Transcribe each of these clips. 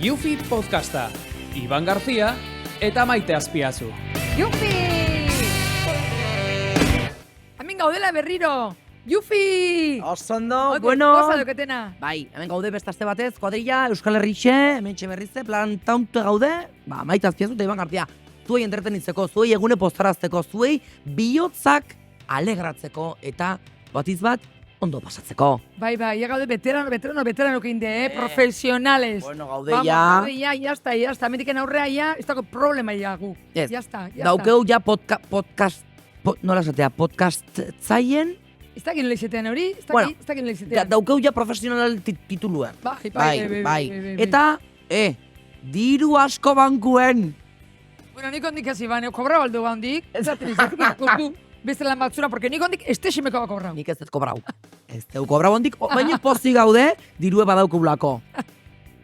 Yufi podcasta, Iban Garzia eta Maite Azpiazu. Yufi! Hemen gaudela berriro! Yufi! Osondo, Ote, bueno. Goza doketena. Bai, hemen gaude bestaste batez, kuadrilla, Euskal Herrixe, hemen berrize, plantaunte gaude, Maite Azpiazu eta Iban Garzia. Zuei entretenitzeko, zuei egune postarazteko, zuei bihotzak alegratzeko eta batiz bat ondo pasatzeko. Bai, ya gaude veterano kinde, profesionales. Bueno, gaude Vamos, ya. gaude ya está. Metiken aurrea ya, ez dago problema ya gu. Ez. Ya está. Daukeu ja nola esatea, podcast zaien, Ez dakit nola izatean hori, ez Bueno, dakit nola izatean. daukeu ja profesional titulua. Bai. Eta, diru asko bankuen. Bueno, nik ondik hasi bane, kobra baldu handik. Ez daten izatik ikustu beste lan batzura, porque nik ondik estesimeko kobrau. Nik ez dut kobrau. Ez dut kobrau hondik, baina pozik gaude, dirue badaukeulako.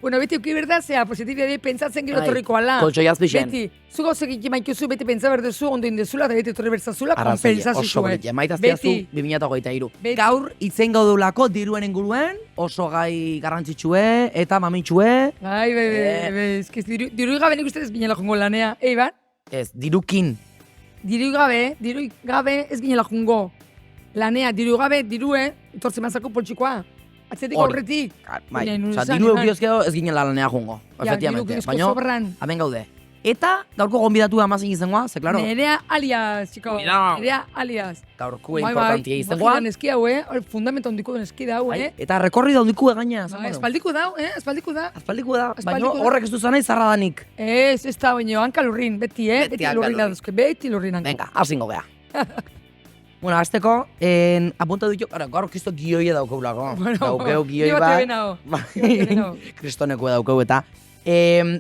Bueno, beti uki berda, zea, positibia pentsatzen gero Bai, torriko ala. koltsoi azpixen. Beti, zu gauzek ikimaikizu, beti pentsa berdezu, ondo indezula, eta beti torri bertzazula, Arrazoia, kompensazio. oso bete, Maite Azpiazu, Beti. 2023. Beti. Gaur, itzen gaudulako diruen inguruen, oso gai garrantzitsue eta mamitxue, Bai, eskiz, diru gabe nik uste ez ginela jongo lanea. Eiban, ez, dirukin. diru gabe ez ginela jongo lanea, dirue, etortzen mazako poltsikoa. Atzetik Hori. aurretik. Bai, Baina, oza, esan, diru esan. eukiozkeo ez ginela lanea jungo, Ja, efectivamente. diru Baina, sobran. hemen gaude. Eta, gaurko gonbidatu amazin izangoa, ze, klaro, Nerea alias, chico. Cuidao. Nerea alias. gaurko importantia izangoa. Imaginan eski hau, fundamento handiko den eski da hau, Bai, eta rekorri daundiku egaina, Ba, espaldiko da, espaldiko da. Aspaldiko da, baina Aspaldiko da. horrek ez du zanai zarradanik. Ez da, baina hanka lurrin, beti, Beti hanka lurrin da lurrin. duzke, beti lurrin hanka. Venga, hasingo gea. Bueno, azteko, apunta ditu, gaur kisto gioia daukeulako. Daukeu gioi bat. Bai. Kristoneko daukeu eta.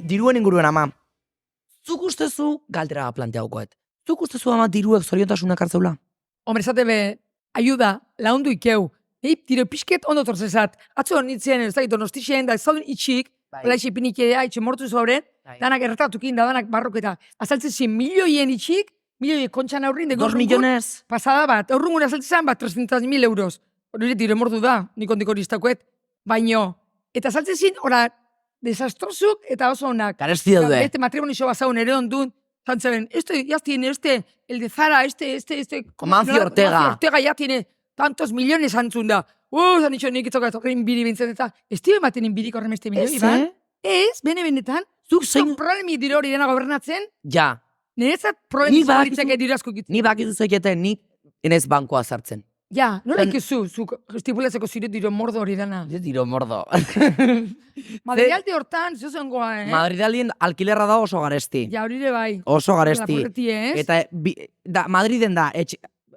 Diruen inguruen ama. Zuk ustezu, galdera planteaukoet. Zuk ustezu ama diruek zoriontasunak hartzeula? Hombre, esate be, ayuda, laundu ikeu. Tiro pixket ondo torzezat. Atzo nintzen, ez da, donostixen, da ez zaudun itxik, Bai. hola itxipinik itxe mortu zauren, Bai. danak erratatukin da, danak barroketa. Azaltzen milioien itxik, milioien kontxan aurrin, de 2 millones. pasada bat, aurrungun azaltzen bat 300.000 euros. Hori dire mordu da, nik ondik hori iztakoet. Baino, eta azaltzen zin, ora, desastrozuk eta oso onak. Garesti daude. Este matrimonio basaun ere ondun, zantzaren, ya tiene el de Zara, ¿cómo se Mancio llama? Ortega. Mancio Ortega ya tiene tantos millones antzun da. Zan itxo nik itzok horrein biri bintzen eta, ez dio ematen inbirik horren beste milioi, Iban? Ez, benetan, Zuk zein... problemi dire hori dena gobernatzen, Ja, niretzat problemi Ni badakizu- zoritzak dira asko gitzen. ni bakizu zeketen, nik enez bankoa sartzen. Ja, nola Zen- ikizu, zuk estipulatzeko zire diro mordo hori dena. Ez diro mordo. Madrialde hortan, zuzengoa, Madridaldien alkilerra da oso garesti. Ja, hori ere bai. Oso garesti. Lapurreti, ez? Eta Madriden da,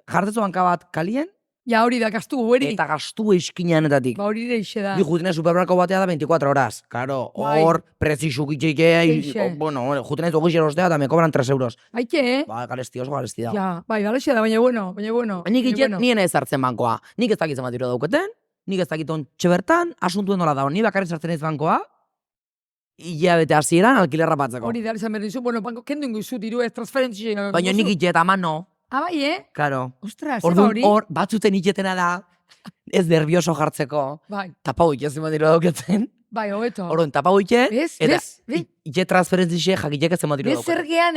jartezu banka bat kalien, Ja, hori da, gastu hori. eta gastu eskineanetatik. Ba, hori ere ixe da. Bi jutene supermerkako batea da 24 horas. Claro, Bai. hor, prezisuk itxeike, Eixe. bueno, jutene ez ostea, eta me cobran 3 euros. Baite, Ba, garesti, oso garesti da. Ja, bai, balexe da, baina bueno. Nik itxet, nien ez hartzen bankoa. Nik ez dakitzen bat diro dauketen, nik ez dakit txebertan, asuntuen nola dago. Ni bakarrik sartzen ez bankoa, hilabete hasieran alkilerra batzeko. Hori da, izan behar dizu, bueno, banko, kendu ingo diru ez transferentzia. Baina nik itxet, ama no. Ah, bai, Claro. Ostras, zeba Orduan, hori. hor, batzuten itxetena da, ez nervioso jartzeko. Bai, Tapau itxezin bat diro dauketzen. bai, hobeto. Orduan, tapau itxe, Bez, eta bez, itxe transferentzixe jakitek ez zenbat diro bez dauketzen. zergean,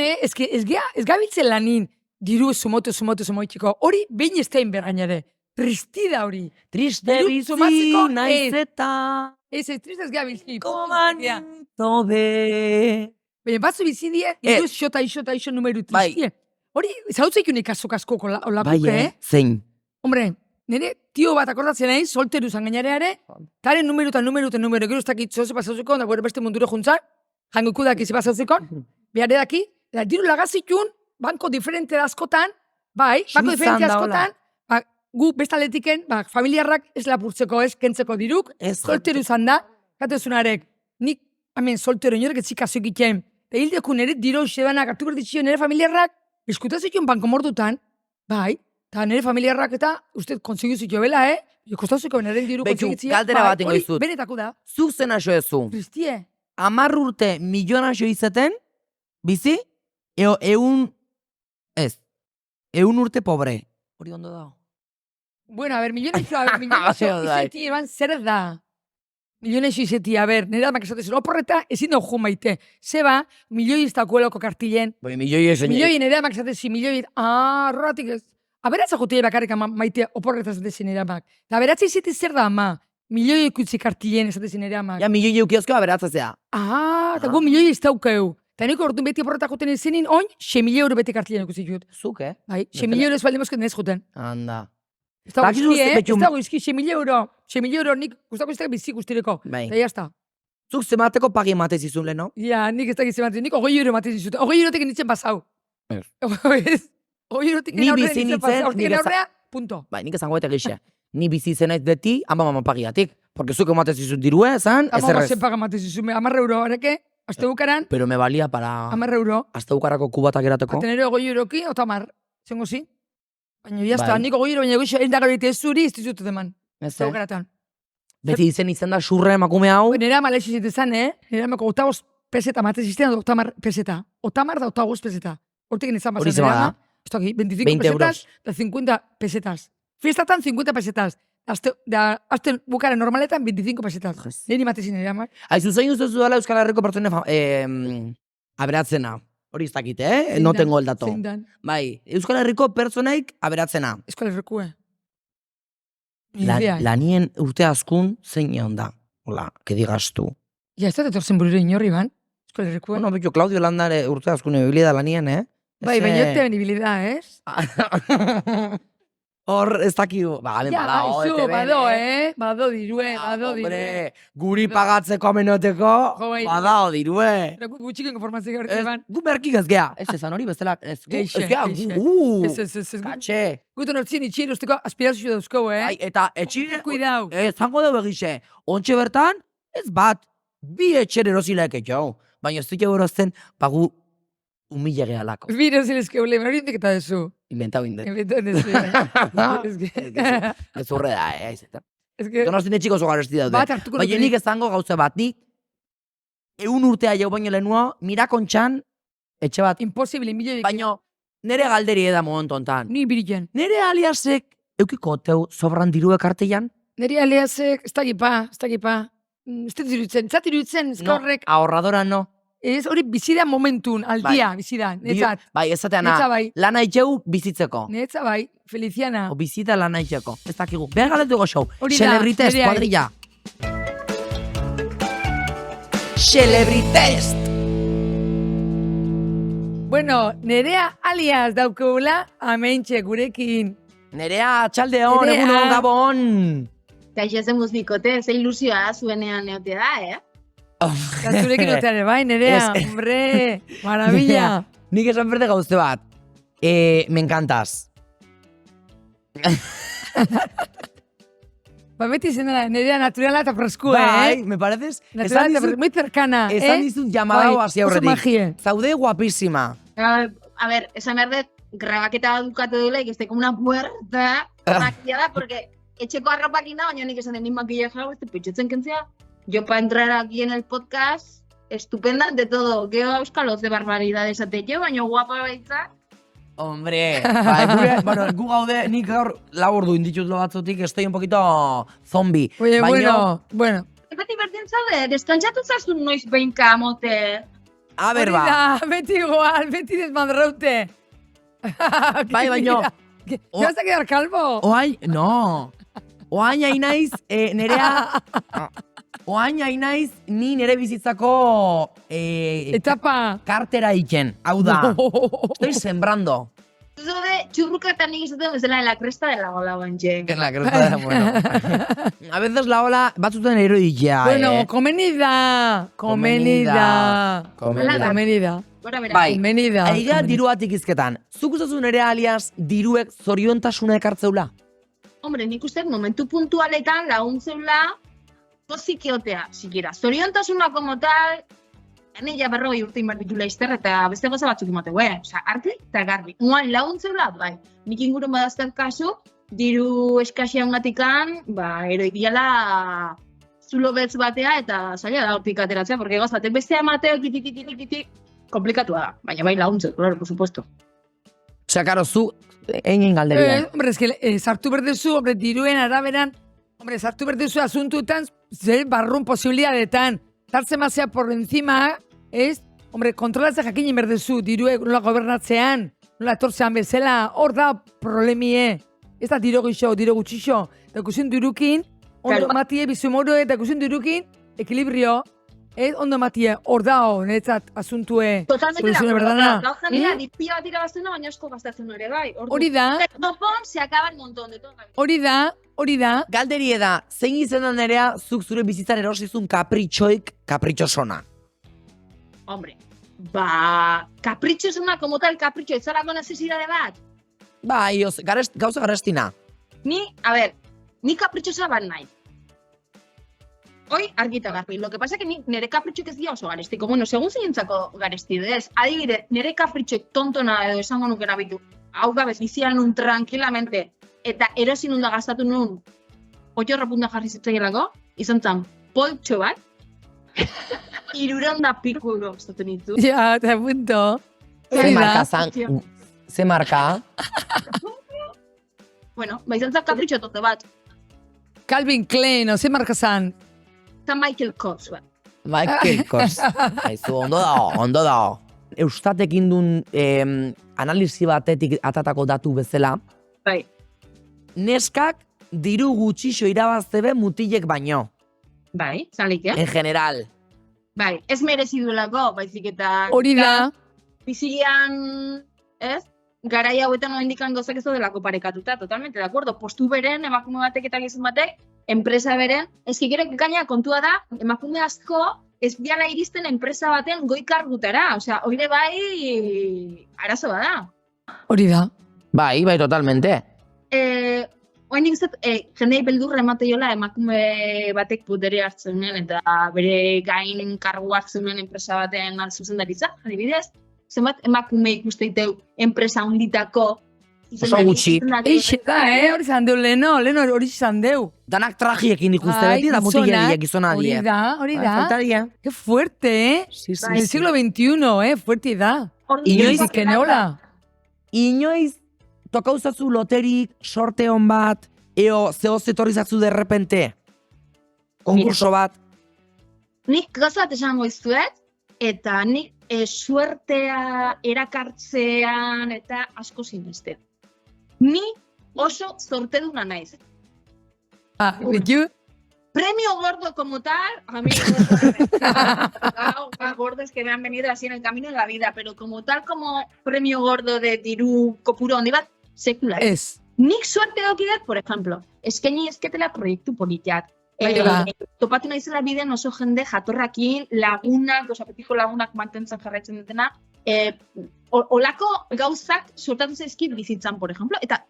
ez gabitzen lanin, diru sumoto itxiko. Hori, behin ez tein bergainare. Tristida hori. Triste Diru bizi sumatzeko, naiz ez. eta Ez tristez gabiltzi. komanito be. Baina batzu bizidie, diru xota numeru Bai. tristie. Hori, zautzeik unik asko olakuk, Bai, zein. Hombre, nire tio bat akordatzen nahi, solteru zan gainareare, taren numero, gero ez dakit zoze pasauzeko, da gure beste mundure juntzak, jango ikudak izi pasauzeko, behar edaki, da diru lagazitun, banko diferente da askotan, bai, banko Suizan diferente da, askotan, ba, gu bestaletiken, ba, familiarrak ez lapurtzeko ez, kentzeko diruk, Ez solteru zan da, katezunarek, nik, hemen solteru inorek etzik azo egiten, eta hildeko nire diro xebanak hartu berditxio nire familiarrak, eskutazituen banko mordutan, bai, eta nire familiarrak eta, uste, konsegiu zitu bela, Kostaziko nire diru Beitu, konsegitzia. galdera bat ingo dizut. Benetako da. Zuk zen aso ezu. Tristie. 10 urte milion aso izeten, bizi, eun urte pobre. Hori ondo da. Bueno, a ver, millones, Bai. izetik eban zer da. Milione xizeti, a ber, nire amak esatezen, oporreta ezin dugu maite. Zeba, milioi ez dakuelako kartilen. Bai, milioi esan. Milioi nire amak esatezen, milioi, horretik ez. Aberatza jutia bakarrik maite oporreta esatezen nire amak. Eta aberatza izeti zer da ama, milioi ikutzi kartilen esatezen nire amak. Ja, milioi eukiozko aberatzazea. Eta gu milioi ez daukeu. Eta niko orduan beti oporreta joten izenin, oin, 6 milioi euro beti kartilen ikusi jut. Zuk, Bai, 6 milioi euro ez baldin mozket nez juten. Anda. Ez dago Bakizu izki, ze ez betxun- dago izki, 6 milioi euro. 6 milioi euro nik gustako iztek bizi guztireko. Bai. Eta jazta. Zuk zemateko pagi ematez izun lehen, no? Ja, nik ez dakiz ematen, nik 20 euro ematen dizut. 20 eurotik nintzen pasau. Ez. 20 eurotik Ni aurrea bizi nintzen nintzen, pasau. Hortik nik ez- aurrea, punto. Bai, nik esango eta gixe. Ni bizi zenaiz beti, ama pagiatik. Porque zuk ematez izut dirue, zan, ez Ama errez. zen paga ematen zizume, 10 euro, horreke, azte bukaran, Pero me valía para 10 euro. azte bukarako kubatak erateko. Atenero 20 euroki, otamar. Zengo zi? Baina jazta, Bai. nik 20 euro, baina goixo, endagarik ez zuri, ez dizut eman. Ez, Zau garatan. Beti izen da xurre emakume hau. Nera amalexi zitezan, Nera amako otagoz peseta ematen ziztean, otamar peseta. Otamar da otagoz peseta. Hortik nizan Hori pasan. zema da. Esto aquí, 25 20 pesetas, euros. da 50 pesetas. Fiestatan 50 pesetas. Azten bukaren normaletan 25 pesetas. Jes. Niri matezin ere, amar. Aizu, zein uste dela Euskal Herriko pertsone aberatzena. Hori ez dakit, Zein No dan, tengo el dato. zein dan. Bai, Euskal Herriko pertsonaik aberatzena. Eskola errekue. Idea. Lanien urte askun zein egon da. Hola, que digas tu. Ja, ez da etorzen bururo inorri ban. Eskola errekue. Bueno, betxo, Claudio Landare urte askun ebili da lanien, Bai, Eze- baina te benibilida, ez? Hor, ez dakigu. Ba, gaben Ja, badao, aizu, ETV, bado, Bado dirue, Ah, bado dirue. hombre, guri pagatzeko amenoteko, Jo, bai. badao dirue. Pero gutxiko informazio gertzen ban. Gu berkik ez gea. Ez ezan hori bestela. Ez Eixe, gea, eixe. Ez. Katxe. Guten hortzien itxien usteko aspirazio dauzko, Bai, eta etxire, Kuidau. zango dugu egixe. Ontxe bertan, ez bat, bi etxer erosilaek etxau. Baina ez dut jau erozten, pagu humile gehalako. Biro zilezke ule, hori indik eta dezu. Inventau inde. Inventan dezu. Ez urre da, aizetan. Ez que, Donostin etxiko zo garesti daude. bat hartuko Baina nik ezango gauza bat, nik 100 urtea jau baino lehenua, mirakontxan, etxe bat, imposible, milioi. baino nere galderi eda momentu hontan. Ni biriken. Nere aliasek, eukiko teu sobran diruek artean? Neri aleazek, ez dakipa. Ez dut iruditzen, ez No, horrek. ahorradora no. Ez hori bizida momentun, aldia, bizida. Netzat, Bai, ez zateana, netza bai. lana itxeu bizitzeko. Netza bai, Feliciana. O bizita lana itxeko. Ez dakigu. Behar galetuko show. Hori da, Celebrites, nerea. cuadrilla. Celebrites! Bueno, nerea alias daukagula, amentxe gurekin. Nerea, txaldeon, Nerea. egunon, gabon! Kaixo zen bikote, ze ilusioa zuenean neote da, Eta zurekin oteare bai, nerea, Ez. hombre, maravilla. Nik esan berde gauzte bat. Me encantas. Ba, beti zen da, nerea naturala eta freskua, Bai, me pareces... Naturala eta muy cercana, Esan dizut jamadao hasi Oso aurretik. magie. Zaude guapísima. A ver, esan behar dut, grabaketa bat dukatu dela, que esté como una puerta maquillada, porque etxeko arropak inda, baina nik esan den ni maquillaje hau, pentsatzen kentzea, yo para entrar aquí en el podcast, estupenda de todo, gero euskaloz de barbaridades atetxe, baina guapa baitza. Hombre, bai, gu gaude, nik gaur laburdu inditut lo batzutik, estoy un poquito zombie. Oye, Baina- bueno. Beti berdin zaude, deskantzatu zazun noiz behinka mote. A ber, Hori ba. da, beti igual, beti desmadraute. Bai, baino- O- ¿Te vas a quedar calvo? Oain, no. Oain ainaiz, nerea... Oain ainaiz, ni nere bizitzako Etapa. kartera iken. Hau da, estoy sembrando. Zode, txurruka eta nik izaten bezala en la cresta de la gola bantxe. En la cresta de, bueno. A veces la ola batzuten eroikia, Bueno, comenida. Comenida. Comenida. Gora bera. Bai. Comenida. Aiga diruatik izketan. Zuk uzazu nere alias diruek zoriontasuna ekartzeula? Hombre, nik uste dut momentu puntualetan laguntzeula pozikiotea, sikiera. Zoriontasuna como tal, ene ja 40 urte inberditula izter eta beste goza batzuk imate, osea, argi eta garbi. Uan laguntzeula, bai. Nik ingurun badazten kasu, diru eskaxian gatikan, eroi diala zulo beltz batea eta zaila da hortik ateratzea, porque goz batek bestea emateo, kiti, komplikatua da. Baina bai laguntzeu, claro, por supuesto. Osea, karo, zu egin galderia. Hombre, es que sartu berdezu, hombre, diruen araberan, hombre, sartu berdezu asuntuetan, barrun posibilidadetan. Tartzen mazea por encima, ez? Hombre, kontrolatzea jakin berdezu, diruek nola gobernatzean, nola etortzean bezala, hor da problemie. Ez da diro gixo, diro gutxixo. Eta ikusin dirukin, ondo Claro. matie, bizumoro, eta ikusin dirukin, ekilibrio, ez? Ondo matie, hor da, niretzat asuntue. Totalmente de Soluzione acuerdo. berdana. Gau jendea, dipia bat irabaztuna, baina asko gastatzen ere, bai. Hori da, Topon, se acaba el montón de todo. hori da. Galderie da, zein izenan nerea zuk zure bizitzan erosizun kapritxosona? Hombre, capricho es una como tal capricho, ez zara con necesidade bat. Bai, gauza garestina. A ver, ni caprichosa bat nahi. Hoi, argita garbi. Lo que pasa que ni nere kapritxoek ez dira oso garestiko. Bueno, segun zeinentzako garestide ez. Adibide, nere kapritxoek tontona edo esango nuke nabitu. Hau gabez, bizian nun tranquilamente. Eta erosin nun da gastatu nun. Oiorra punta jarri zitzaielako. Izan zan, poltxo bat. 300 piku euro gastatu nitu. Ja, te apunto. Ze Hori da. marka zan? Ze marka? Bueno, izan zan kapritxo tonto bat. Calvin Klein, ze marka zan? Eta Michael Kors bat. Michael Kors. Aizu, ondo da. Eustatek indun analisi batetik atatako datu bezala, Bai. neskak diru gutxixo irabaztebe mutilek baino, Bai, zalik, en general. Bai, ez merezi duelako, baizik eta... Hori da. Bizian, ez? Garai hauetan oendikan gozak ez delako parekatuta, totalmente, de acuerdo? Postu beren, emakume batek eta gizon batek, enpresa beren, ezki gero gaina kontua da, emakume asko, ez biala iristen enpresa baten goi kargutara, osea, oire bai, arazo bada. Hori da. Bai, totalmente. Oendik ez dut, jendei beldurra emateiola emakume batek putere hartzeuden eta bere gain karguak zeuden enpresa baten zuzendaritza, adibidez, zenbat emakume ikusteiteu enpresa hunditako Oso gutxi. Eixe da, hori zan deu leno hori zan deu. Danak tragiekin ikuste beti, da mutileriak gizona die. Hori da. Faltaria. Qué fuerte, Sí, sí, En el siglo XXI, fuerte da. Inoiz Que neola. Inoiz, tokauzatzu loterik, sorte hon bat, eo zehoz etorrizatzu derrepente, konkurso bat. Nik gauza bat esango izuet, eta nik suertea erakartzean eta asko sineste. Ni oso sorteduna naiz. Bitu? Premio gordo como tal, a mí gordos que me han venido así en el camino de la vida, pero como tal, como premio gordo de diru kopuru handi bat, sekular. Ez. Nik suerte daukidat, por ejemplo, eskaini esketela proiektu politiak. Topatu naizela bidean oso jende jatorrakin, lagunak, osapetiko lagunak mantentzen jarraitzen dutena, olako gauzak sortatu zaizkit bizitzan, por ejemplo, eta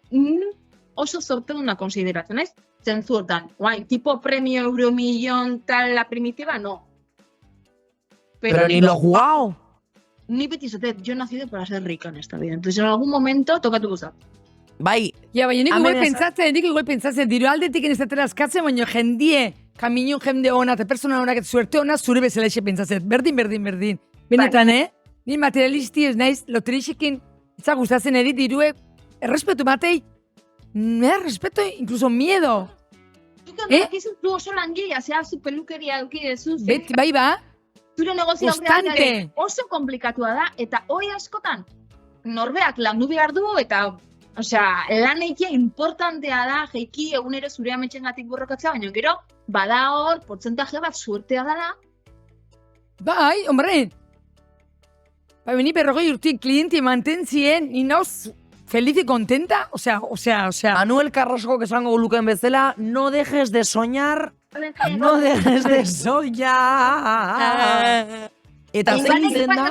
oso sorteduna konsideratzen naiz, zentzuotan. Guain, tipo premio euromillón tal la primitiva, no. Pero ni lo jugao. Ni beti esatet, yo he nacido para ser rica en esta vida. Entonces, en algún momento, tokatu guztat. Bai, Ja, baina nik Hemen igual pentsatzen, diru aldetik ez askatzen, baina jendie, kamino jende ona, eta persona onak, eta suerte ona, zure bezala eixe pentsatzen. Berdin. Benetan, Ni materialisti ez naiz, loterixekin, ez gustatzen eri dirue, errespetu matei, me da respeto, incluso miedo. Tu oso langilea, zea zu pelukeria eukidezu, Beti, bai ba, zure negozio Konstante. oso komplikatua da, eta hori askotan, norbeak landu behar du, eta osea, lan egitea importantea da, jeiki egunero zure ametxengatik borrokatzea, baina gero, bada hor, portzentaje bat suertea dela, bai, hombre. Bai, ni 40 urtin klienti mantentzien, ni nauz feliz y contenta, osea. Manuel Carrasco esango luken bezala, no dejes de soñar, no dejes de soñar. Eta zein izen da?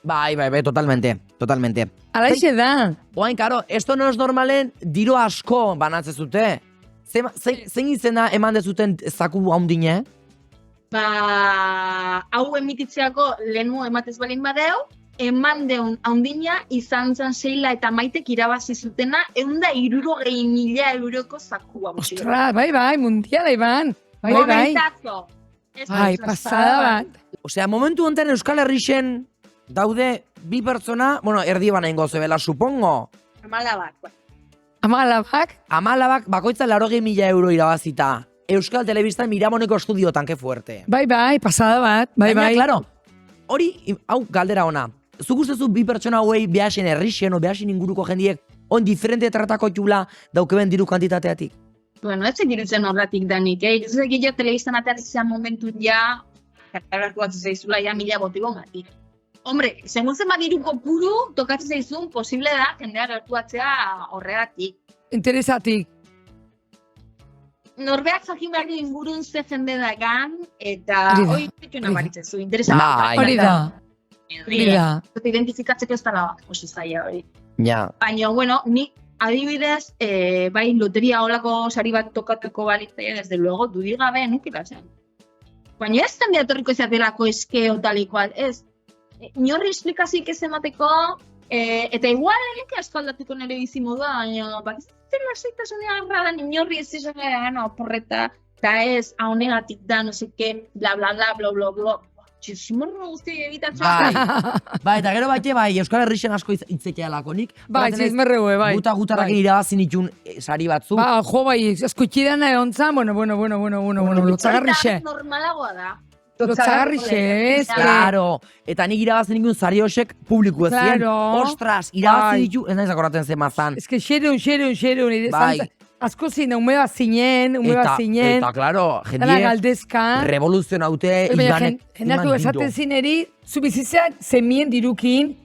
Bai, totalmente. Alaixe da. Oain, karo, esto no es normalen diru asko banatze zute. Zein izen da eman dezuten zaku haundine? Hau emititzeako lehenu ematez balin badeu, eman deun haundina izan zan Seila eta Maitek irabazi zutena 160.000 euroko zakua. Ostra, bai, mundiala iban. Bai. Momentazo. Bai, pasada bat. Osea, momentu honetan Euskal Herrixen daude bi pertsona, bueno, erdi banaingo zebela, supongo. Amala bat. Amalabak, Amalabak bakoitza 80.000 euro irabazita. Euskal Telebistan Miramoneko estudiotan, que fuerte. Bai, pasada bat, bai. Baina, claro, hori, hau, galdera ona. Zuk ustezu bi pertsona hauei behasen herrixen o behasen inguruko jendiek on diferente tratako txula daukeben diru kantitateatik? Bueno, ez dirutzen horretik danik, Ez egile telebistan aterrizan momentu ja, kartaratu batzu zaizula ja 1000 botigo gatik. Hombre, segun zen badiru kopuru, tokatzen zaizun, posible da, jendea gertuatzea horregatik. Interesatik. Norbeak jakin behar du ingurun ze jende dagan, eta Hori da, hori dituna hori da. baritzezu, interesan. Bai. Hori da. Identifikatzeko ez dala oso zaila hori. Ja. Baina, bueno, ni adibidez, bai, loteria holako sari bat tokatuko balitzaia, desde luego, dudik gabe nukila zen. Baina ez jendea etorriko izaterako eskeo talikoal, ez. Inorri esplikazik ez emateko, eta igual elike asko aldatuko nire bizimodua, baina bakizatzen lasaitasunean radan inorri ez izan gara, porreta, eta ez, hau negatik da, no seke, bla, bla, bla, bla, bla, bla. Txizimorro guzti ebitatzen. Bai, eta gero baite, bai, Euskal Herrixen asko hitzekia lakonik. Bai, zizmerreue, bai. Guta gutarrakin irabazin itxun sari batzu. Ba, jo, bai, eskutxidana egon zan, bueno, lotzagarrixe. Normalagoa da. Lotzagarrixe, ez? Claro, eta nik irabazin ikun sari hosek publiku ez zien. Claro. Ostras, irabazin Bai. ditu, ez nahiz akorraten zen mazan. Ez que xerun, Bai. asko zine, ume bat zinen, Eta, claro, dala jendie galdezka. revoluzioan haute Jenatu esaten zineri, zu bizitzan zemien dirukin,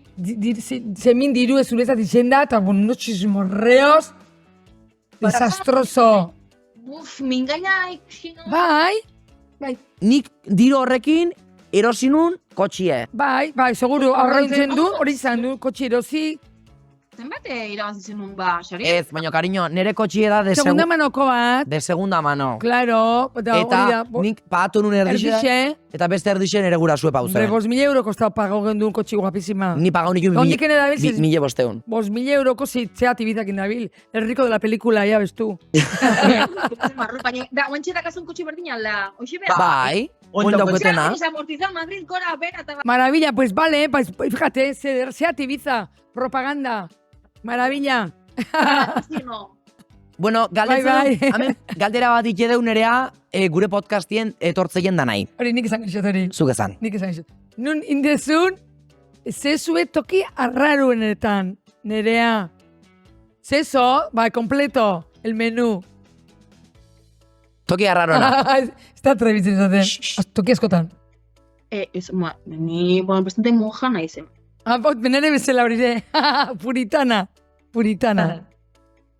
zemien diru ez urezat izenda, eta bueno, chismorreos, desastroso. Uf, mingaina ikusi no. Bai, Nik diru horrekin erosinun kotxie. bai, seguru, aurraintzen du, hori izan du, kotxe erosi, Zenbat irabazi zenun ba, sari? Ez, baina, cariño, nire kotxie da segunda manoko bat, de segunda mano. claro, eta hori Eta da, nik pagatu nun erdixe, erdixe, eta beste erdixe nire gura zue pauze. 5.000 euro kostau pagau gendun kotxe guapísima. Ni pagau nik Ondik ene dabil, 1.500. 5.000 euroko zitzeat ibitak indabil. El rico de la película, ya ves tú. Baina, da, oantxe dakazun kutsi berdin alda. Oixe behar. Bai, oin dauketena. Desamortizar Madrid, gora, bera, eta... Maravilla, pues vale, pues fíjate, Seat Ibiza, propaganda. Maravilla. No. Bueno, Bai. galdera bat ikideu nerea gure podcastien etortzeien da nahi. Hori nik izan gixot hori. Zuk esan. Nik izan gixot. Nun indezun, zezue toki arraruenetan, nerea. Zezo, bai, completo, el menú. Toki arrarona. Ez da trebitzen izaten. Toki askotan. Ni, bueno, bastante monja nahi zen. Benere bezala hori de. Puritana.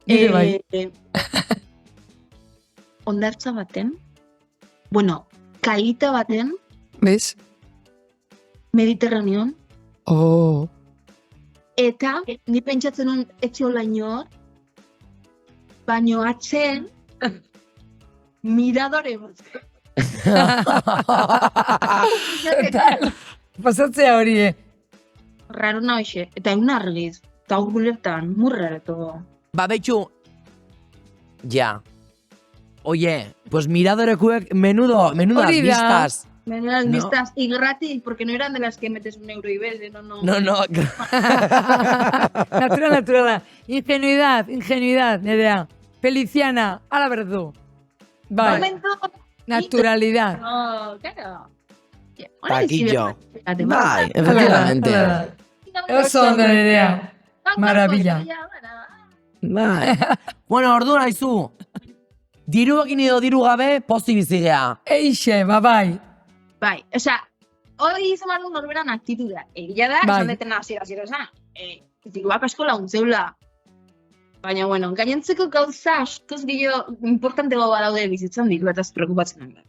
Nire bai. Ondartza baten, bueno, kaita baten, Bez? Mediterranean, Oh. eta ni pentsatzen nun etxola inor, baino atzen, miradore bat. Pasatzea hori, Raro hoxe, eta egun argiz, eta gulertan, murrareto. Ba, betxu, ja. Oye, pues miradorekuek menudas Hori da. vistas. Menudas No. vistas y gratis, porque no eran de las que metes un euro y ves, no. No. Naturala. Ingenuidad, nerea. Feliciana, a la verdad. Bai, Momento, naturalidad. no, claro. Taquillo. Bai, Bai, efectivamente. Oso ondo, nerea. Maravilla. Bai. Bueno, orduan haizu. Diruekin edo diru gabe, pozi bizigea. Eixe, bai. Bai, osea, hori izan behar du norberan aktituda. Egia da, Bai. esan detena hasiera esan. Diruak asko laguntzeula. Baina, bueno, gainentzeko gauza askoz gehiago importantego badaude bizitzan diru eta ez preokupatzen da.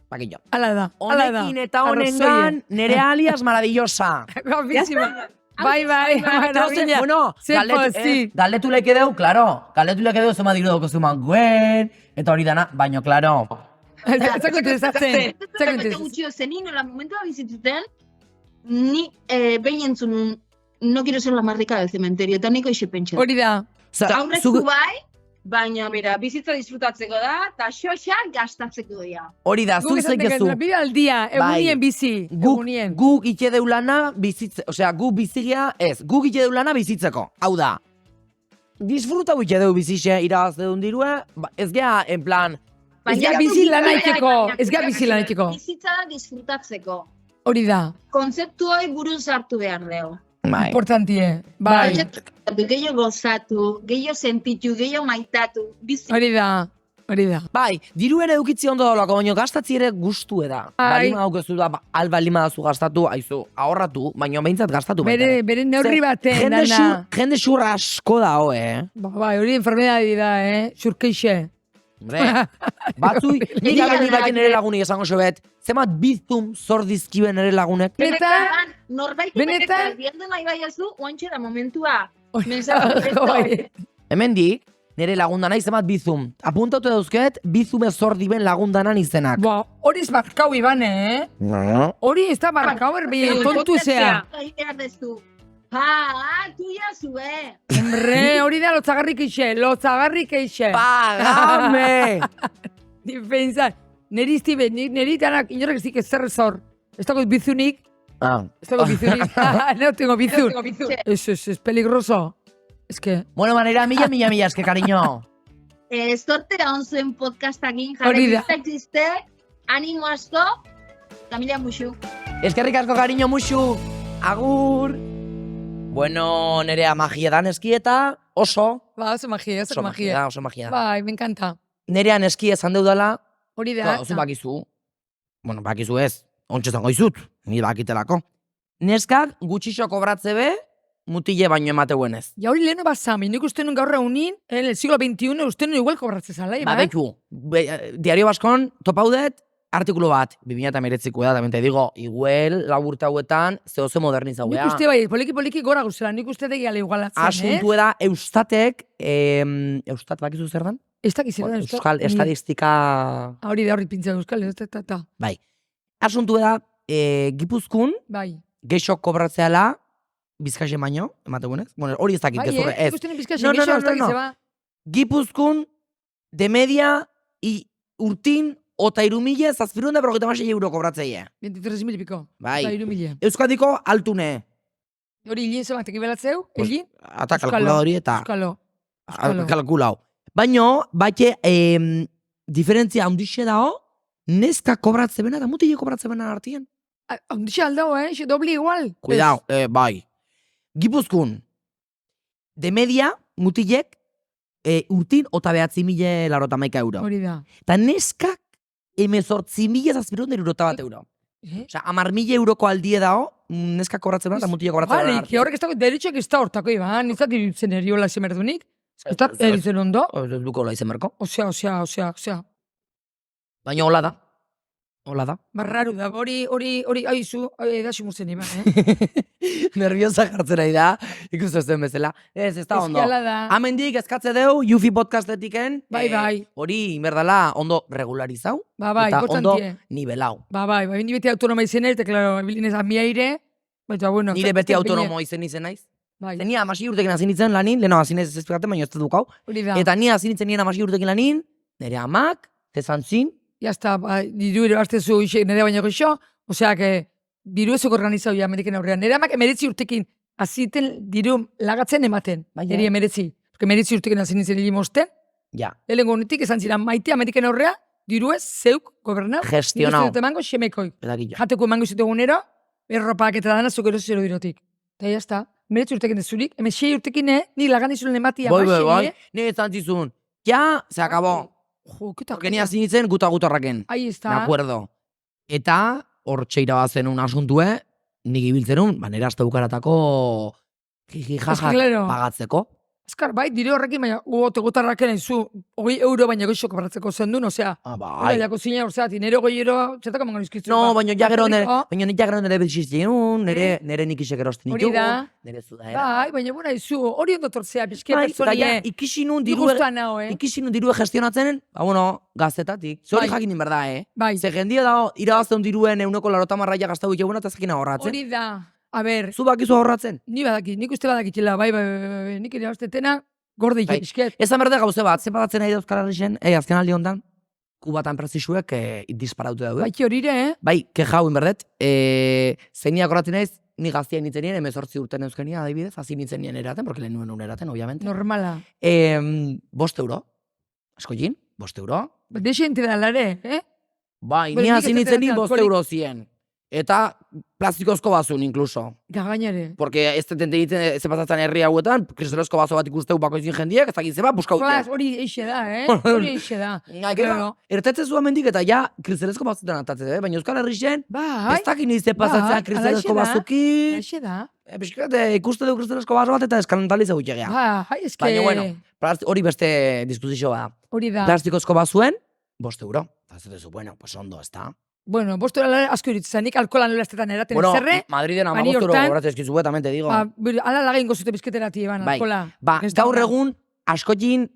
Pakillo. Ala da. Honekin eta honengan, nere alias maravillosa. Guapísima. Bai, maravilla. Bueno, Se posi. galdetu leke deu, claro. Galdetu leke deu zema diru dauko zuman guen, eta hori dana, baino, claro. Zako interesatzen. Eta gutxio zenin, nola momentua bizitzuten, ni behin entzun no quiero ser la más rica del cementerio, eta niko ixe pentsa. Hori da. Aurrezku bai, baina, bera, bizitza disfrutatzeko da, eta xoxak gastatzeko dira. Hori da, zuk zeikezu. Bide al día, egunien bizi. Egunien. Guk ite deulana bizitze, osea, guk bizigia ez, guk ite deulana bizitzeko. Hau da, disfrutau ite deu bizixe irabaz deun dirue, ez gea, en plan, Ez ga bizi lan haiteko, ez ga bizi lan haiteko. Bizitza da disfrutatzeko. Hori da, Kontzeptu hori burun sartu behar dugu. Bai. importantie. Bai, Gehiago gozatu, gehiago sentitu, gehiago maitatu. Bizi hori da, hori da. Bai, diru ere eukitzi ondo daulako, baina gastatzi ere gustu da. Bai. Balima daukezu da, balima dazu gastatu, aizu, ahorratu, baina behintzat gastatu baita. Bere neurri baten, dana. Jende xur asko da, Bai, hori enfermedadi da, xurkeixe. Hombre, batzui, nik abendik baten ere lagunik esango sobet, zemat bizum zor dizkiben ere lagunek. Benetan, norbait benetan? bieldu nahi baiazu, oantxe da momentua. Bai. Mensaje Hemendik, nire lagundanai zemat bizum. Apuntatu dauzket, bizume zor diben lagundanan izenak. Ba, hori ez markau ibane, Hori ez da markau, erbi, tontu zea. Behar dezu. Tuia zue. Hombre, hori da lotzagarrik eixe. Pagame! Difensa. Neri iztibe, neri danak inorek ez dik ezer zor. Ez dago bizunik, ez dago bizunik. No tengo bizun. Es peligroso. Es que... Bueno, manera, mila eske, cariño. Zortera on zuen podcastakin Hori da. jarraituta existe, animo asko, Kamila Muxu. Eskerrik asko, cariño, musu. Agur. Bueno, nerea magia dan eskieta, oso. Ba, oso magia, oso magia. Oso magia. Bai, me encanta. Nerean eski esan deudala, Hori da. oso bakizu. Bueno, bakizu ez, ontsa zango izut, ni bakitelako. Neskak gutxixo kobratze be, mutile baino emateuen ez. Ja hori leheno basami, nik uste nun gaur egunin, en el siglo XXI, uste nun igual kobratzen zala, Ba, beku, Diario Baskon topaudet, artikulu bat, 2019ko da, también te digo, igual, laburte hauetan, zehose modernizau, Nik uste bai, poliki gora guzela, nik uste tegiala igualatzen, Asuntu da, Eustatek, Eustat bakizu zer dan? Ez dakizera, ez da? Euskal Estadistika... Hori da, hori pintza euskal, ez da. Bai. Asuntu da, Gipuzkun, Bai. geixok kobratzeala, bizkaxe baino, emategunez? Bueno, hori ez dakit, Bai, gezurre, ez. ikusten bizkasen, No, gixo, ez dakize, ba. Gipuzkun, de media, urtin, ota irumile, zazpirunde berrogeita masei euro kobratzeie. 23.000 y pico. Bai. Eta 3.000. Euskadiko altune. Hori hilin zebatek ibelatzeu, Pues, hilin? Ata kalkuladori eta Euskalo. kalkulau. Baino, bate, diferentzia handixe dao, neska kobratze bena eta mutile kobratze bena artien. Ondixe aldao, xe dobli igual. Cuidao, bai. Gipuzkun, de media, mutilek, urtin, ota 9.000 euro. Hori da. Eta neskak, 18.000 eurota euro. Osea, 10.000 euroko aldie dao, neskak kobratzen bena eta mutile kobratzen Vale, bena que horrek ez dago, derecho que está hortako, Iban. Ez da dirutzen eriola esemerdunik. Ez da eritzen ondo. Ez duko hola izen berko. Osea. Baina hola da. Hola da. Barraru da, hori, aizu, da simutzen Iban, Nerviosa jartzen nahi da, ikusten zuen bezala. Ez da ondo. Eskiala da. Amendik eskatze deu, Yufi podcastetiken. Bai. Hori, inberdala, ondo regularizau. Bai, eta ondo importantie. nivelau. Bai, bindi beti autonoma izener, eta klaro, bilinez amiaire, eta bueno. Nire beti autonomo izen naiz. Bai, Tenia 16 urtekin hasi nintzen lanin, leheno hasi nintzen zespikaten, baina ez dut dukau. hori da. Eta ni hasi nintzen nien 16 urtekin lanin, nire amak, zezantzin, Ya está, diru ere baztezu ixe, nire baino goxo, osea, que diru ezok organizau ja Ameriken aurrean. Nire amak emeretzi urtekin aziten diru lagatzen ematen. Bai, Nire emeretzi. Porque emeretzi urtekin hasi nintzen limosten. ja, Lehenengo honetik esan ziren maite Ameriken aurrea, diru ez zeuk gobernau. gestionau. Nik emango xemekoi. Edakillo. Jateko emango izutu egunero, erropak eta dana zuk erosi zero dirotik. Eta ya está. Emeretzi urtekin dezurik, hemen 6 urtekin ni lagan izulen ematia. Bai. Nire zantzizun. Ja, se acabó. Jo, kita. Porque ni hasi nintzen gutarraken. Ahí está. Me acuerdo. Eta, hor txeira bazen un asuntue, nik ibiltzen un, nire azte bukaratako jijijajak claro. pagatzeko. Azkar, bai, dire horrekin, baina gotarraken aizu, 20 euro baina goxok baratzeko zendun, osea. Bai. Jako zina orzat, nero goiero, txetako mangan izkiztu. No, baina ja gero nire bitxiztien un, nire nik isek erosten Hori da. nire zu da, Bai, baina buna izu, hori ondo tortzea, bizke Bai, eta ja, personie. ikisinun Igustuan nao, dirue gestionatzen, ba, gaztetatik. Zori Bai. jakinin berda, Bai, Ze jendia dago, irabazten diruen euneko 80 gaztau ikeguna eta zekin ahorratzen. hori da. A ber, Zu bakizu ahorratzen? ni badaki, nik uste badakitela, bai, nik ere bastetena, gorde Bai. ikisket. Ezan berde gauze bat, ze pagatzen nahi da Euskal Herrixen, azken aldi hontan, kubatan prezisuek disparautu daude. Bai, horire, Bai, kejau inberdet, zeinia korratzen naiz, ni gaztia nintzen nien, 18 urten euskenia, adibidez, hasi nintzen nien eraten, porque lehen nuen eraten, obviamente. normala. 5 euro, asko jin, 5 euro, Desente da lare, Bai, Bueno, ni nik hasi ez nintzen dut bost alkoholik- euro zien. Eta plastikozko bazun, incluso. Gagainare. Porque ez deten egiten ze pasatzen herri hauetan, kristalozko bazo bat ikusteu bakoizin jendiek, ez dakit zeba, buskaute. Klas, hori eixe da, Hori eixe da. Gero, ertetze zuen mendik eta ja kristalezko bazutan atatzen, baina Euskal Herrixen, Bai, ez dakit nize pasatzen bai, kristalezko alaxe da. bazuki, eixe da. Piskat, ikuste du kristalezko bazo bat eta eskalentalize gutxegea. Bai, eske... Baina, bueno, hori beste diskusizioa da. Hori da. Plastikozko bazuen, 5 euro. Eta zetezu, bueno, pues ondo, ez da. Bueno, bostora lare asko iritzen, nik alkohola nola estetan eraten Bueno, zerre, Madriden bani 15 euro hortan- kobratzen eskizu, también te digo. ala lagain gozute bizketerati eban, Bai. alkohola. Ba, Ez da gaur horra. egun, askotin,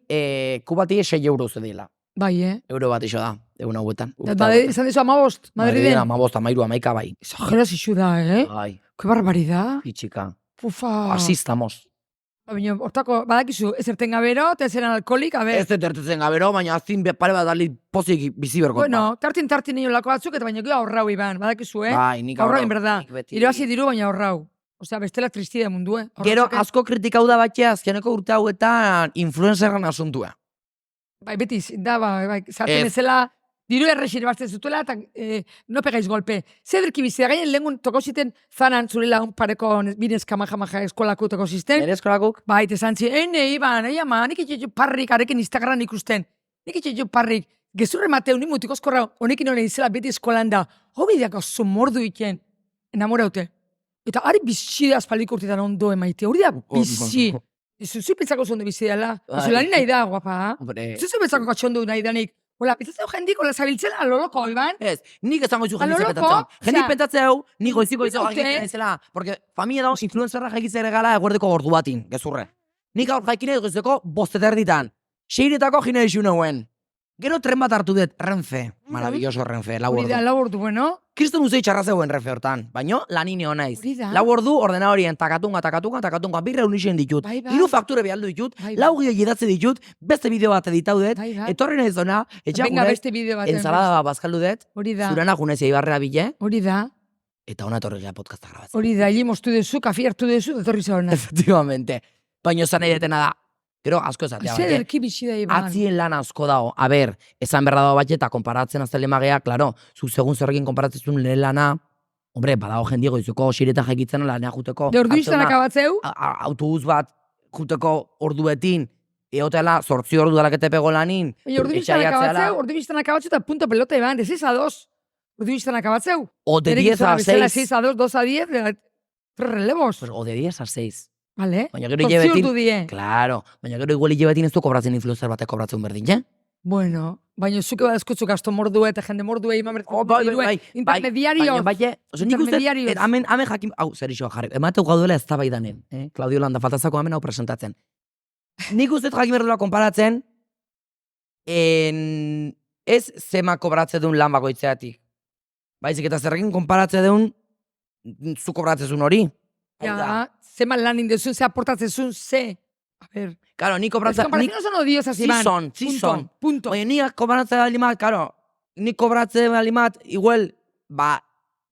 kubati 6 euro zedela. Bai, Euro bat iso da, egun hauetan. Madrid, izan dizu amabost, Madriden. Madriden, 15, 11, bai. Exageraz isu da, Bai, Qué barbaridad. pitxika. Pufa. Así estamos. Baina, hortako, badakizu, ez erten gabero, eta ez eran alkoholik, a Ez ver. dut ertetzen gabero, baina azin pare bat dali pozik bizi bergot. Bueno, tartin nio lako batzuk, eta baina gero aurrau iban, badakizu, Bai, nik Aurrau, aurrau. en verdad. Nik beti- Irabazi diru, baina aurrau. Osea, bestela tristide mundu, Gero, Horretzake- asko kritikau da batxe azkeneko urte hauetan influencerran asuntua. Bai, beti, da, bai, zarten Ez. ezela, diru errexire bazten zutuela, eta no pegaiz golpe. Zederki bizia, gainen lehengun toko ziten zanan zure lagun pareko binezka maja eskolako toko zisten. Nere eskolakuk? Bai, te zantzi, Iban, ama, nik itxetxu parrik, arekin Instagram ikusten. Nik itxetxu parrik, gezurre Mateu, nik mutikozkorra, honekin hori izela beti eskolan da, hobi diako zumordu iken, enamoraute. Eta ari bizi da aspaldiko urtetan ondo emaite, hori da bizi. Zuzu pentsako zondo bizi dela. Bai. Zulani nahi da, guapa. Hombre, Zuzu pentsako katxondo nahi danik. Hola, pentsatzeu jendik, hola, zabiltzela, aloloko, Iban. ez, nik esango izu jendik Aloloko, zepetatzen. Jendik osea, pentatzeu, nik goiziko izo Ute. jakitzen ezela. Porque familia daun influenzerra jakitzea regala eguerdeko gordu batin, gezurre. Nik aur jaikine goizeko bosteterditan. Seiretako jine isu neuen. Gero tren bat hartu dut, Renfe. Maravilloso Renfe, lau Hori ordu. da, lau ordu, bueno. Kriston uzei txarra zegoen Renfe hortan, baino lanine honaiz. Hori da. Lau ordu ordena horien takatunga, birra unixen ditut. Bai, bai. Hiru fakture behaldu ditut, Bai, bai. lau gio idatze ditut, beste bideo bat editau dut, Bai, bai. etorri nahi zona, etxak Venga, gure, beste bideo bat. ensalada bat bazkaldu dut, Hori da, zurana junezia ibarrea bile, hori da, eta ona etorri gea podcasta grabatzen. hori da, hili moztu duzu, kafi hartu duzu, eta torri zaurna. Efectivamente. Baina esan nahi detena da, gero asko esatea, Zer baina, erki bizi da, Iban. atzien lan asko dago. A ber, esan berra dago bat eta konparatzen azte lemagea, klaro, zu segun zerrekin konparatzen lehen lana, hombre, badago jendiego izuko xireta jakitzen lanea juteko. De ordu izan hartzeuna, akabatzeu, autobus bat juteko orduetin, eotela 8 ordu dalakete pego lanin, baina ordu biztan akabatzeu, ordu biztan akabatzeu, eta punto pelota, Iban, de 6 a 2. Ordu biztan akabatzeu. o de Nere 10 gizona a bezala, 6, 6 a 2, 2 a 10, 3 relevos. pues, o de 10 a 6. Vale? Baina gero Zortzi hilebetin, ordu die. claro, baina gero igual hilebetin ez du kobratzen influencer batek kobratzen berdin, ja? Bueno, baina zuke bat eskutzuk gasto mordue eta jende mordue iman Oh, bai, bai, bai, intermediario. Baina, ose, nik uste, Intermediarios. hemen jakin, hau, zer iso, jarri, emateu gauduela ez tabaidanen, Claudio Landa faltazako hemen hau presentatzen. Nik uste jakin berdula konparatzen, ez zema kobratze duen lan bakoitzeatik. Baizik eta zerrekin konparatze duen, zu kobratzezun hori. Hau da. Ja, zeman lan indezun, ze aportatzezun, ze. A ver, Claro, nik las kobratzen, nik, comparaciones son odiosas, sí Iban. son, sí Punto, son. Punto. baina nik kobratzen alimat, claro, nik kobratzen alimat, igual, ba,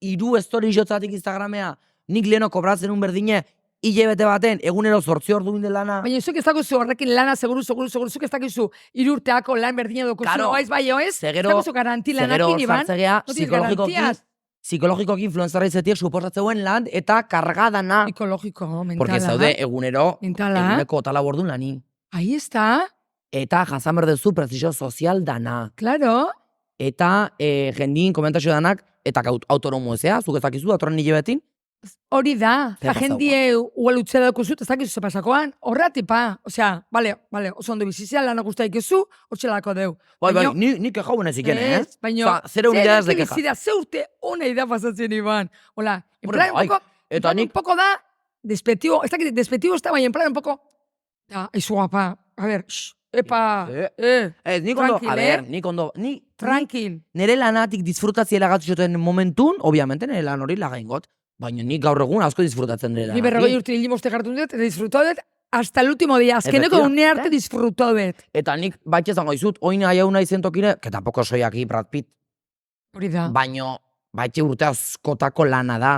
3 story jotzatik Instagramea, nik leheno kobratzen un berdine, hilebete baten, egunero 8 ordu indelana. Baina zuk ez dakizu horrekin lana, seguru, zuk ez dakizu 3 urteako lan berdina dokuzu, Claro. oaiz bai oez, ez Zegero- dakizu garanti Zegero lanakin, Iban. sartzegea, No tienes garantías. psikologikoki influenzarra izatik suposatzen lan eta kargadana. Psikologiko, mentala. Porque zaude egunero, Mentala. eguneko tala bordun lani. Ahí está, Eta jasan berdezu prestigio sozial dana. claro. Eta jendin komentazio danak, eta autonomo ezea, zuk ez dakizu, atoren hilebetin. Hori da, Zer jendie uel utzea daukuzut, ez dakizu ze pasakoan, horratipa, osea, bale, oso ondo bizizia, lanak usta ikezu, hortxelako deu. Bai, Baina- nik kejauen ez ikene, eh? Ez, baina, Osa, 0 unidades de queja. bizida, ze urte honei da pasatzen, Iban. Hola, en Hombre, plan, bai, un poco, Eta nik, un poco da, despectivo, ez dakit, despectivo ez da, baina en plan, un poco, da, aizu guapa, a ver, epa, ez, nik ondo, Tranquil, a ber, nik ondo, tranquil. nire lanatik disfrutatziela gatzoten momentun, obviamente nire lan hori lagaingot, baina nik gaur egun asko disfrutatzen nire Ni lanatik. 40 urte hilimoste hartu dut, eta disfrutau dut, hasta el último día, azkeneko Efectivamente. une arte disfrutau dut. Eta nik batxe zango izut, oin aiau nahi zentokire, que tampoco soy aquí Brad Pitt, Hori da. baino batxe urte askotako lana da.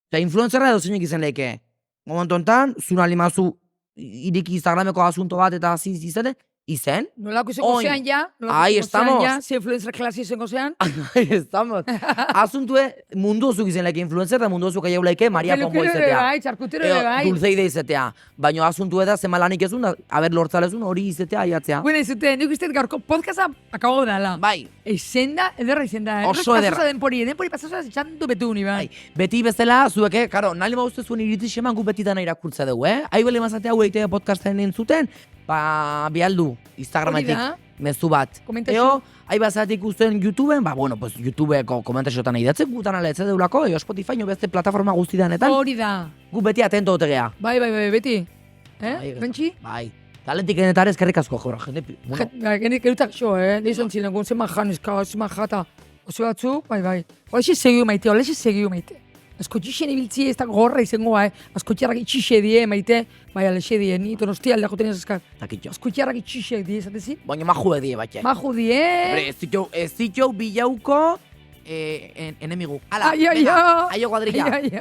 Eta influenzerra edo zeinek izan leke. Momentu enten, zuna limazu iriki Instagrameko asunto bat eta hasi izate, Izen? Nolako izango Oin. zean ja, Ahí estamos. ze influencer klase izango zean. Ahí estamos. Asuntue mundu osuk izen leke influencer da mundu osuk aiau leke Maria Pombo Pelukero ere izetea. bai, txarkutero ere bai. Dulzeide izetea. Baina asuntu da zema lanik ezun, da, aber lortzalezun hori izetea aiatzea. Bueno, izute, nik uste gaurko podcasta akabo dela. Bai, Ezenda, ederra izenda, Oso ederra. denpori pasazoa txandu betu ni bai. bai. Beti bezala, zueke, karo, nahi mauzte zuen iritzi seman gu beti dana irakurtza dugu, Aibele mazatea hau eitea podcasten entzuten, bialdu, Instagrametik, Hori da. mezu bat. Komentazio. Eo, aibazatik usten YouTubeen, bueno, pues YouTubeko komentazioetan idatzen gutan ala etze deulako, eo Spotify, no beste plataforma guztidanetan, Hori da. gu beti atento otegea. Bai, beti. Bai, Bentsi? Bai. Talentik enetar eskerrik asko jora, jende, bueno, Genik erutak xo, Leizon ziren, gontzen jan, zeman jata. Oso batzuk, bai. Olexe segiu maite. Asko txixen ibiltzi ez da gorra izango, Asko txarrak itxixe die, maite. Bai, alexe die, ni donosti aldeko tenez eskak. takitxo. Asko txarrak itxixe die, zatezi? Baina maju edie batxe. Maju die. Hombre, ez zitzau bilauko enemigu. Ala, Ai, ai, venga, ai. aio kuadrilla. Ai.